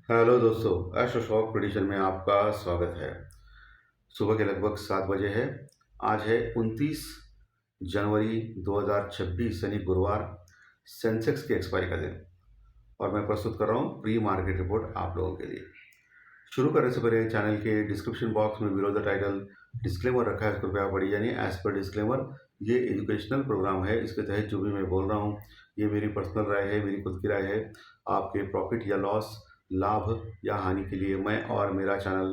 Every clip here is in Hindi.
हेलो दोस्तों, एस्ट्रो शॉक प्रेडिक्शन में आपका स्वागत है। सुबह के लगभग 7 बजे है। आज है 29 जनवरी 2026 यानी गुरुवार। सेंसेक्स की एक्सपायरी का दिन और मैं प्रस्तुत कर रहा हूँ प्री मार्केट रिपोर्ट आप लोगों के लिए। शुरू करने से पहले चैनल के डिस्क्रिप्शन बॉक्स में बिलो द टाइटल डिस्क्लेमर रखा है, कृपया पढ़िए। यानी एज पर डिस्क्लेमर, ये एजुकेशनल प्रोग्राम है। इसके तहत जो भी मैं बोल रहा हूँ ये मेरी पर्सनल राय है, मेरी खुद की राय है। आपके प्रॉफिट या लॉस, लाभ या हानि के लिए मैं और मेरा चैनल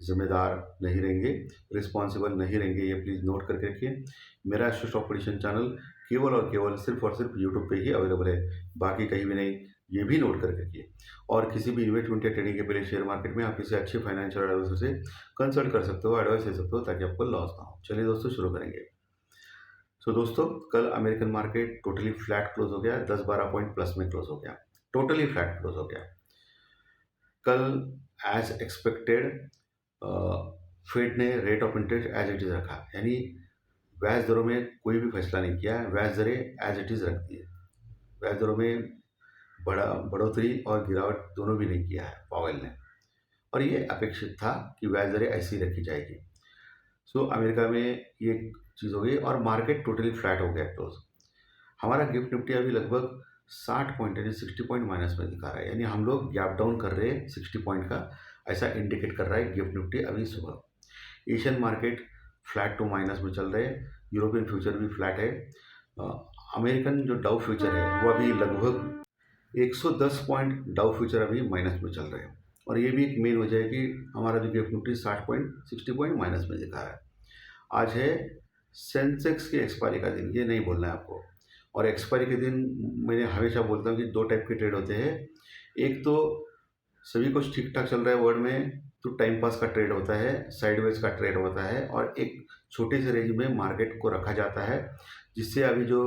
जिम्मेदार नहीं रहेंगे, रिस्पॉन्सिबल नहीं रहेंगे। ये प्लीज़ नोट करके रखिए। मेरा एस्ट्रो स्टॉक प्रेडिक्शन चैनल केवल और केवल सिर्फ और सिर्फ यूट्यूब पे ही अवेलेबल है, बाकी कहीं भी नहीं। ये भी नोट करके रखिए। और किसी भी इन्वेस्टमेंट या ट्रेडिंग के पहले शेयर मार्केट में आप किसी अच्छे फाइनेंशियल एडवाइजर से कंसल्ट कर सकते हो, एडवाइस ले सकते हो, ताकि आपको लॉस ना हो। चलिए दोस्तों, शुरू करेंगे। दोस्तों, कल American market totally flat close हो गया, 10-12 पॉइंट प्लस में क्लोज हो गया, टोटली फ्लैट क्लोज हो गया। कल एज एक्सपेक्टेड फेड ने rate of interest as it is रखा, यानी ब्याज दरों में कोई भी फैसला नहीं किया, ब्याज दरें एज इट इज़ रख दी है। ब्याज दरों में बढ़ोतरी और गिरावट दोनों भी नहीं किया है पावेल ने, और ये अपेक्षित था कि ब्याज दरें ऐसी ही रखी जाएगी। अमेरिका में ये चीज़ हो गई और मार्केट टोटली फ्लैट हो गया क्लोज। हमारा गिफ्ट निफ्टी अभी लगभग 60 पॉइंट यानी 60 पॉइंट माइनस में दिखा रहा है, यानी हम लोग गैप डाउन कर रहे हैं 60 पॉइंट का, ऐसा इंडिकेट कर रहा है गिफ्ट निफ्टी अभी सुबह। Asian market flat to minus में चल रहे हैं, यूरोपियन फ्यूचर भी फ्लैट है। अमेरिकन जो डाउ फ्यूचर है वो अभी लगभग 110 पॉइंट डाउ फ्यूचर अभी माइनस में चल रहे हैं, और ये भी एक मेन वजह है कि हमारा जो गिफ्ट निफ्टी 60 पॉइंट माइनस में दिखा रहा है। आज है सेंसेक्स की एक्सपायरी का दिन, ये नहीं बोलना है आपको। और एक्सपायरी के दिन मैंने हमेशा बोलता हूँ कि दो टाइप के ट्रेड होते हैं। एक तो सभी कुछ ठीक ठाक चल रहा है वर्ल्ड में तो टाइम पास का ट्रेड होता है, साइडवेज का ट्रेड होता है, और एक छोटे से रेंज में मार्केट को रखा जाता है, जिससे अभी जो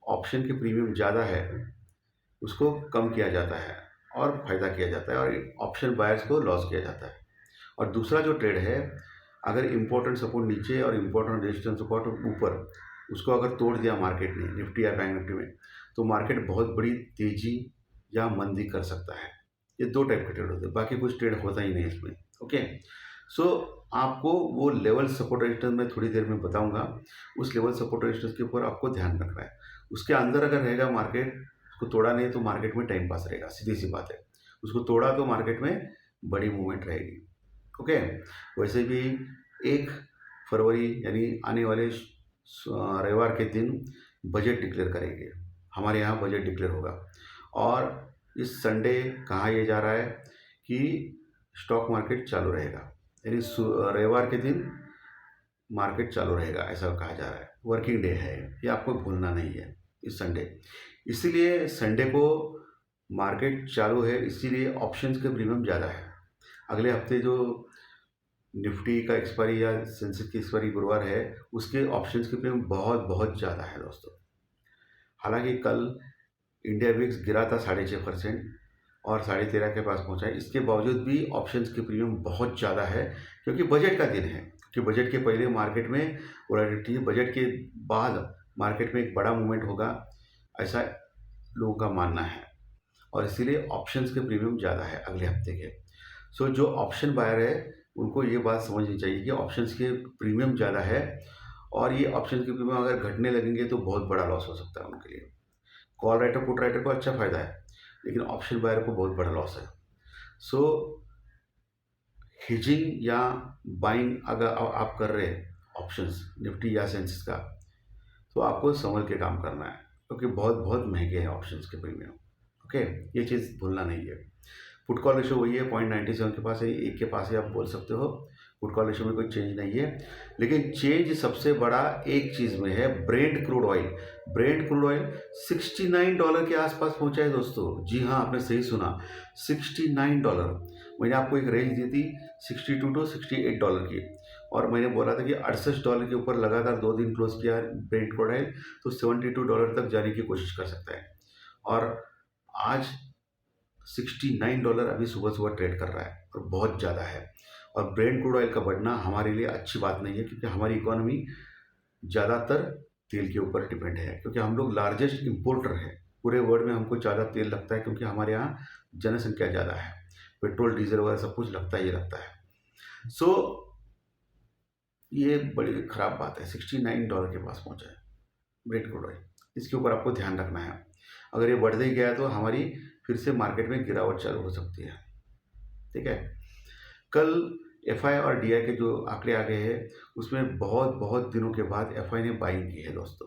ऑप्शन की प्रीमियम ज़्यादा है उसको कम किया जाता है और फ़ायदा किया जाता है, और ऑप्शन बायर्स को लॉस किया जाता है। और दूसरा जो ट्रेड है, अगर इम्पोर्टेंट सपोर्ट नीचे और इम्पोर्टेंट रेजिस्टेंस सपोर्ट ऊपर, उसको अगर तोड़ दिया मार्केट ने निफ्टी या बैंक निफ्टी में, तो मार्केट बहुत बड़ी तेज़ी या मंदी कर सकता है। ये दो टाइप के ट्रेड होते हैं, बाकी कुछ ट्रेड होता ही नहीं इसमें। ओके, सो आपको वो लेवल सपोर्ट रेजिस्टेंस मैं थोड़ी देर में बताऊंगा। उस लेवल सपोर्ट रेजिस्टेंस के ऊपर आपको ध्यान रखना है। उसके अंदर अगर रहेगा मार्केट, उसको तोड़ा नहीं तो मार्केट में टाइम पास रहेगा, सीधी सी बात है। उसको तोड़ा तो मार्केट में बड़ी मूवमेंट रहेगी। ओके, वैसे भी 1 फरवरी यानी आने वाले रविवार के दिन बजट डिक्लेयर करेंगे। हमारे यहाँ बजट डिक्लेयर होगा, और इस संडे कहा यह जा रहा है कि स्टॉक मार्केट चालू रहेगा, यानी रविवार के दिन मार्केट चालू रहेगा, ऐसा कहा जा रहा है। वर्किंग डे है, ये आपको भूलना नहीं है इस संडे। इसीलिए संडे को मार्केट चालू है, इसीलिए ऑप्शंस के प्रीमियम ज़्यादा है। अगले हफ्ते जो निफ्टी का एक्सपायरी या सेंसेक्स की एक्सपायरी गुरुवार है, उसके ऑप्शंस के प्रीमियम बहुत बहुत ज़्यादा है दोस्तों। हालांकि कल इंडिया विक्स गिरा था 6.5% और 13.5 के पास पहुंचा है, इसके बावजूद भी ऑप्शंस के प्रीमियम बहुत ज़्यादा है, क्योंकि बजट का दिन है। कि बजट के पहले मार्केट में वोलेटिलिटी, बजट के बाद मार्केट में एक बड़ा मूवमेंट होगा, ऐसा लोगों का मानना है, और इसीलिए ऑप्शंस के प्रीमियम ज़्यादा है अगले हफ्ते के। जो ऑप्शन बायर है उनको ये बात समझनी चाहिए कि ऑप्शंस के प्रीमियम ज़्यादा है, और ये ऑप्शंस के प्रीमियम अगर घटने लगेंगे तो बहुत बड़ा लॉस हो सकता है उनके लिए। कॉल राइटर पुट राइटर को अच्छा फ़ायदा है, लेकिन ऑप्शन बायर को बहुत बड़ा लॉस है। हेजिंग या बाइंग अगर आप कर रहे हैं ऑप्शंस निफ्टी या सेंसेक्स का, तो आपको संभल के काम करना है, क्योंकि बहुत बहुत महंगे हैं ऑप्शंस के प्रीमियम। ओके, ये चीज़ भूलना नहीं है। पुट कॉल रेशो वही है, 0.97 के पास है, एक के पास है, आप बोल सकते हो। पुट कॉल रेशो में कोई चेंज नहीं है, लेकिन चेंज सबसे बड़ा एक चीज़ में है, Brent crude oil. Brent crude oil $69 के आसपास पहुंचा है दोस्तों। जी हाँ, आपने सही सुना, $69। मैंने आपको एक रेंज दी थी $62 to $68 की, और मैंने बोला था कि $68 के ऊपर लगातार 2 दिन क्लोज किया ब्रेंट क्रूड ऑयल तो $72 तक जाने की कोशिश कर सकता है, और आज $69 अभी सुबह सुबह ट्रेड कर रहा है, और बहुत ज़्यादा है। और ब्रेंट क्रूड ऑयल का बढ़ना हमारे लिए अच्छी बात नहीं है, क्योंकि हमारी इकोनॉमी ज़्यादातर तेल के ऊपर डिपेंड है, क्योंकि हम लोग लार्जेस्ट इम्पोर्टर हैं पूरे वर्ल्ड में। हमको ज़्यादा तेल लगता है क्योंकि हमारे यहाँ जनसंख्या ज़्यादा है। पेट्रोल डीजल वगैरह सब कुछ लगता ही लगता है। सो ये बड़ी ख़राब बात है, $69 के पास पहुंचा है ब्रेंट क्रूड ऑयल। इसके ऊपर आपको ध्यान रखना है। अगर ये बढ़ते ही गया तो हमारी फिर से मार्केट में गिरावट चालू हो सकती है। ठीक है, कल एफआई और डीआई के जो आंकड़े आ गए हैं उसमें बहुत बहुत दिनों के बाद एफआई ने बाइंग की है दोस्तों।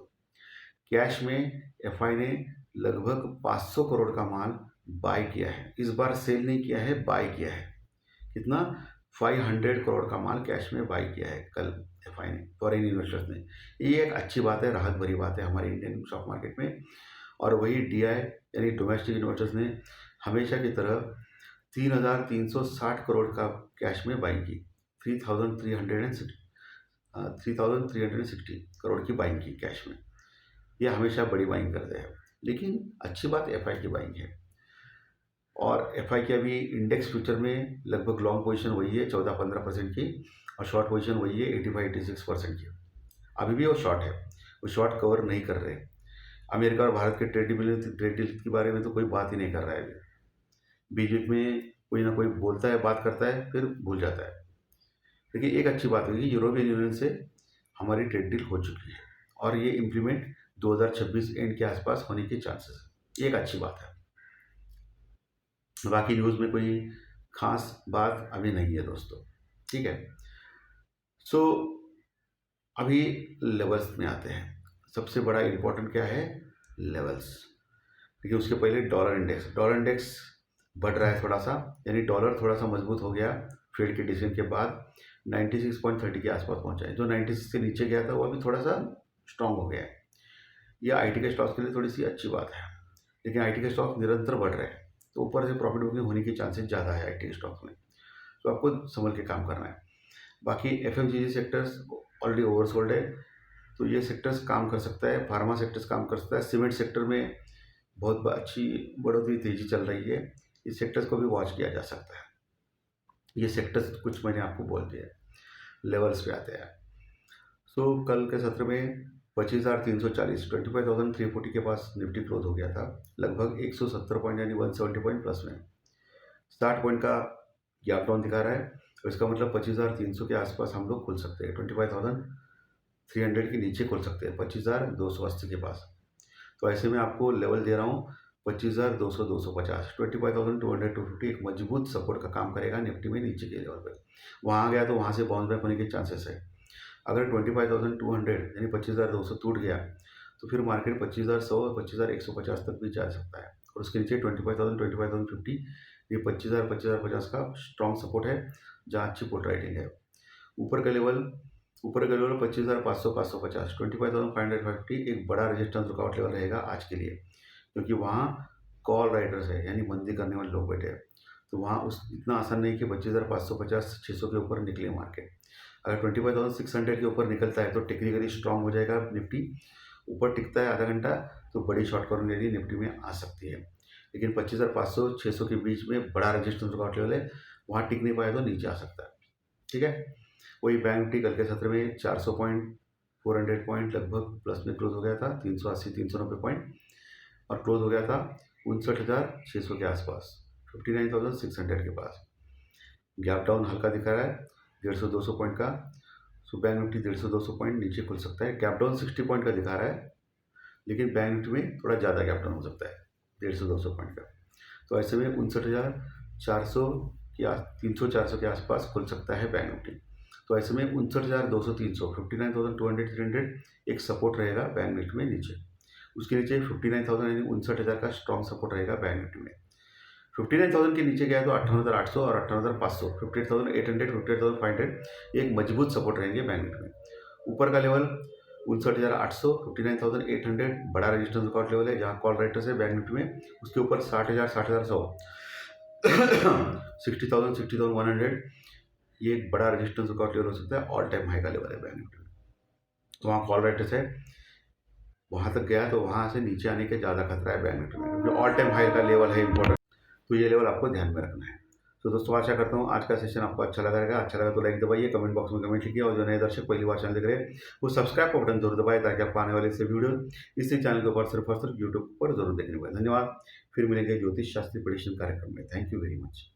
कैश में एफआई ने लगभग 500 करोड़ का माल बाय किया है। इस बार सेल नहीं किया है, बाय किया है। कितना? 500 करोड़ का माल कैश में बाय किया है कल एफआई ने, फॉरेन इन्वेस्टर्स ने। ये एक अच्छी बात है, राहत भरी बात है हमारे इंडियन स्टॉक मार्केट में। और वही डीआई यानी डोमेस्टिक इन्वेस्टर्स ने हमेशा की तरह 3,360 करोड़ का कैश में बाइंग की। 3,360 करोड़ की बाइंग की कैश में। ये हमेशा बड़ी बाइंग करते हैं, लेकिन अच्छी बात एफआई की बाइंग है। और एफआई की अभी इंडेक्स फ्यूचर में लगभग लॉन्ग पोजीशन वही है 14-15% की, और शॉर्ट पोजीशन वही है 85-86% की। अभी भी वो शॉर्ट है, वो शॉर्ट कवर नहीं कर रहे। अमेरिका और भारत के ट्रेड डील के बारे में तो कोई बात ही नहीं कर रहा है अभी। बीच बीच में कोई ना कोई बोलता है, बात करता है, फिर भूल जाता है। लेकिन एक अच्छी बात हुई कि यूरोपियन यूनियन से हमारी ट्रेड डील हो चुकी है और ये इम्प्लीमेंट 2026 एंड के आसपास होने के चांसेस है। ये एक अच्छी बात है। बाकी न्यूज़ में कोई खास बात अभी नहीं है दोस्तों। ठीक है, सो अभी लेवल्स में आते हैं। सबसे बड़ा इम्पोर्टेंट क्या है? लेवल्स। देखिए, उसके पहले डॉलर इंडेक्स बढ़ रहा है थोड़ा सा, यानी डॉलर थोड़ा सा मजबूत हो गया फेड के डिसीजन के बाद। 96.30 के आसपास पहुंचा है। जो 96 से नीचे गया था वो अभी थोड़ा सा स्ट्रांग हो गया है। ये आईटी के स्टॉक्स के लिए थोड़ी सी अच्छी बात है, लेकिन आईटी के स्टॉक निरंतर बढ़ रहे हैं तो ऊपर से प्रॉफिट बुकिंग होने के चांसेस ज़्यादा है आईटी स्टॉक्स में, तो आपको संभल के काम करना है। बाकी एफएमजीजी सेक्टर्स ऑलरेडी ओवरसोल्ड है, तो ये सेक्टर्स काम कर सकता है। फार्मा सेक्टर्स काम कर सकता है। सीमेंट सेक्टर में बहुत अच्छी बढ़ोतरी तेजी चल रही है, इस सेक्टर्स को भी वॉच किया जा सकता है। ये सेक्टर्स कुछ मैंने आपको बोल दिया। लेवल्स पे आते हैं। सो कल के सत्र में 25,340 25,340 के पास निफ्टी क्लोज हो गया था। लगभग 170 पॉइंट यानी 170 पॉइंट प्लस में 60 पॉइंट का गैप डाउन दिखा रहा है। तो इसका मतलब 25,300 के आसपास हम लोग खुल सकते हैं। 25,300 के नीचे खुल सकते हैं 25,280 के पास। तो ऐसे में आपको लेवल दे रहा हूँ 25,200 250 25,200 एक मजबूत सपोर्ट का काम करेगा निफ्टी में नीचे के लेवल पर। वहाँ गया तो वहाँ से बाउंस बैक होने के चांसेस है। अगर 25,200 यानी 25,200 टूट गया तो फिर मार्केट 25,100 25,150 तक भी जा सकता है। और उसके नीचे 25,000 25,050 ये 25,000 25,050 का स्ट्रॉन्ग सपोर्ट है जहाँ अच्छी पुट राइटिंग है। ऊपर का लेवल 25,500 550 25,550 एक बड़ा रेजिस्टेंस रुकावट लेवल रहेगा आज के लिए, क्योंकि वहाँ कॉल राइटर्स है यानी मंदी करने वाले लोग बैठे हैं। तो वहाँ उस इतना आसान नहीं कि 25,550 600 के ऊपर निकले मार्केट। अगर 25,600 के ऊपर निकलता है तो टेक्निकली स्ट्रांग हो जाएगा निफ्टी। ऊपर टिकता है आधा घंटा तो बड़ी शॉर्ट कवरिंग रैली निफ्टी में आ सकती है। लेकिन 25,500 600 के बीच में बड़ा रेजिस्टेंस रुकावट लेवल है, वहाँ टिक नहीं पाया तो नीचे आ सकता है। ठीक है, वही बैंक निफ्टी कल के सत्र में 400 पॉइंट 400 पॉइंट लगभग प्लस में क्लोज हो गया था। 380 390 पॉइंट और क्लोज हो गया था 59,600 के आसपास 59,600 के पास। गैप डाउन हल्का दिखा रहा है 150-200 पॉइंट का। सो बैंक निफ्टी 150-200 पॉइंट नीचे खुल सकता है। गैप डाउन 60 पॉइंट का दिखा रहा है, लेकिन बैंक निफ्टी में थोड़ा ज़्यादा गैप डाउन हो सकता है 150-200 पॉइंट का। तो ऐसे में 59,400 या 300-400 के आसपास खुल सकता है बैंक निफ्टी। तो ऐसे में 59,200-300 59,200-300 एक सपोर्ट रहेगा बैंक निफ्टी में नीचे। उसके नीचे 59,000 यानी 59,000 का स्ट्रॉन्ग सपोर्ट रहेगा बैंक निफ्टी में। 59,000 के नीचे गया तो 58,800 और 58,500 58,800 58,500 एक मजबूत सपोर्ट रहेंगे बैंक निफ्टी में। ऊपर का लेवल 59,800 59,800 बड़ा रेजिस्टेंस रुकावट लेवल है जहाँ कॉल राइटर्स है बैंक निफ्टी में। उसके ऊपर 60,000 60,100 60,000 60,100 ये एक बड़ा रेजिस्टेंस रुकावट लेवल हो सकता है। ऑल टाइम हाई का लेवल है बैंक निफ्टी में। तो वहाँ कॉल राइटर्स है, वहाँ तक गया तो वहाँ से नीचे आने के ज़्यादा खतरा है बैंक निफ्टी में, क्योंकि ऑल टाइम हाई का लेवल है इंपॉर्टेंट। तो ये लेवल आपको ध्यान में रखना है। तो दोस्तों आशा करता हूँ आज का सेशन आपको अच्छा लगा रहेगा। अच्छा लगा तो लाइक दबाइए, कमेंट बॉक्स में कमेंट लिखिए, और जो नए दर्शक पहली बार चैनल देख रहे हैं वो सब्सक्राइब का बटन जरूर दबाए ताकि आपको आने वाले से वीडियो इसी चैनल के ऊपर सिर्फ और सिर्फ यूट्यूब पर जरूर देखने को। धन्यवाद। फिर मिलेंगे ज्योतिष शास्त्री प्रेडिक्शन कार्यक्रम में। Thank you very much.